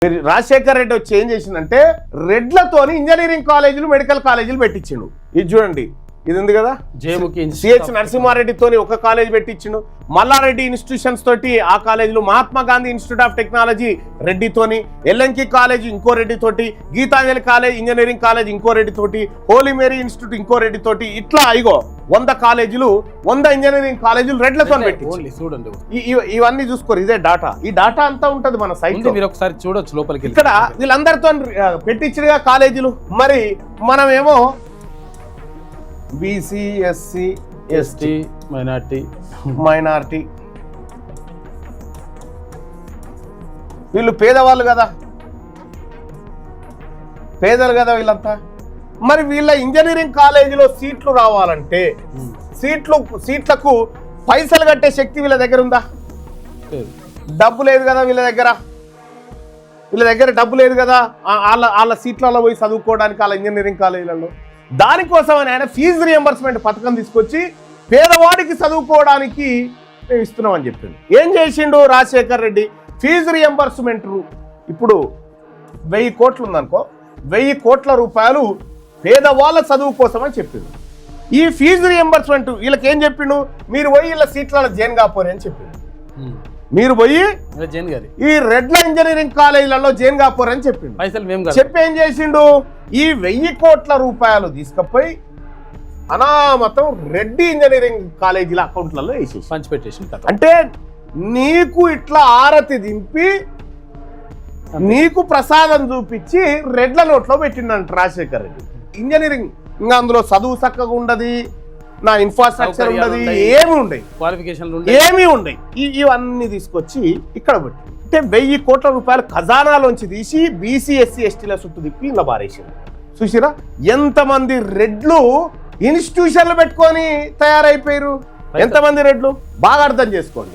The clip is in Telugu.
రాజశేఖర్ రెడ్డి వచ్చి ఏం చేసిందంటే రెడ్లతోని ఇంజనీరింగ్ కాలేజీలు మెడికల్ కాలేజీలు పెట్టించిండు. ఇది చూడండి, ఇది ఉంది కదా, సిహెచ్ నరసింహారెడ్డితోని ఒక కాలేజ్ పెట్టించిండు. మల్లారెడ్డి ఇన్స్టిట్యూషన్స్ తోటి ఆ కాలేజీలు, Mahatma Gandhi institute of technology రెడ్డితోని, ఎల్ఎన్కి కాలేజ్ ఇంకో రెడ్డి తోటి, గీతాంజలి కాలేజ్ ఇంజనీరింగ్ కాలేజ్ ఇంకో రెడ్డి తోటి, హోలీ మేరీ ఇన్స్టిట్యూట్ ఇంకో రెడ్డి తోటి, ఇట్లా ఇగో 100 కాలేజీలు 100 ఇంజనీరింగ్ కాలేజీలు రెడ్లతో పెట్టి చూడండి. ఇవన్నీ చూసుకోరు, ఇదే డాటా. ఈ డాటా అంతా ఉంటది మన సైట్. మీరు ఒకసారి చూడొచ్చు లోపలికి. ఇక్కడ వీళ్ళందరితో పెట్టించినగా కాలేజీలు. మరి మనమేమో బీసీ, ఎస్సీ, ఎస్టీ, మైనార్టీ, వీళ్ళు పేదవాళ్ళు కదా, పేదలు కదా వీళ్ళంతా. మరి వీళ్ళ ఇంజనీరింగ్ కాలేజీలో సీట్లు రావాలంటే సీట్లకు పైసలు కట్టే శక్తి వీళ్ళ దగ్గర ఉందా? డబ్బు లేదు కదా వీళ్ళ దగ్గర డబ్బు లేదు కదా వాళ్ళ సీట్లలో పోయి చదువుకోవడానికి, వాళ్ళ ఇంజనీరింగ్ కాలేజీలలో. దానికోసం ఆయన ఫీజు రియంబర్స్మెంట్ పథకం తీసుకొచ్చి పేదవాడికి చదువుకోవడానికి మేము ఇస్తున్నామని చెప్పింది. ఏం చేసిండు రాజశేఖర్ రెడ్డి? ఫీజు రియంబర్స్మెంట్ ఇప్పుడు 1000 కోట్లు ఉందనుకో, 1000 కోట్ల రూపాయలు పేదవాళ్ళ చదువు కోసం అని చెప్పిండు. ఈ ఫీజు రియంబర్స్మెంట్ వీళ్ళకి ఏం చెప్పిండు? మీరు పోయి వీళ్ళ సీట్లలో జైన్ కాపోని అని చెప్పిండు. మీరు పోయి ఈ రెడ్ల ఇంజనీరింగ్ కాలేజీలలో జైన్ కాపోరు అని చెప్పిండు. చెప్పి ఏం చేసిండు? ఈ 1000 కోట్ల రూపాయలు తీసుకుపోయి అనామతం రెడ్డి ఇంజనీరింగ్ కాలేజీల అకౌంట్లలో వేసేసి పంచిపెట్టేసి, అంటే నీకు ఇట్లా ఆరతి దింపి నీకు ప్రసాదం చూపించి రెడ్ల నోట్లో పెట్టిండంట రాజశేఖర్ రెడ్డి. ఇంజనీరింగ్ ఇంకా అందులో చదువు చక్కగా ఉండదు, నా ఇన్ఫ్రాస్ట్రక్చర్ ఉండదు, ఏమి ఉండవు, క్వాలిఫికేషన్లు ఏమీ ఉండవు. ఇవన్నీ తీసుకొచ్చి ఇక్కడ పెట్టి అంటే 1000 కోట్ల రూపాయలు ఖజానాలోంచి తీసి బీసీ, ఎస్సీ, ఎస్టీల చుట్టూ తిప్పి ఇలా బారేసారు. చూసిరా ఎంతమంది రెడ్లు ఇన్స్టిట్యూషన్లు పెట్టుకొని తయారైపోయారు? ఎంతమంది రెడ్లు? బాగా అర్థం చేసుకోండి.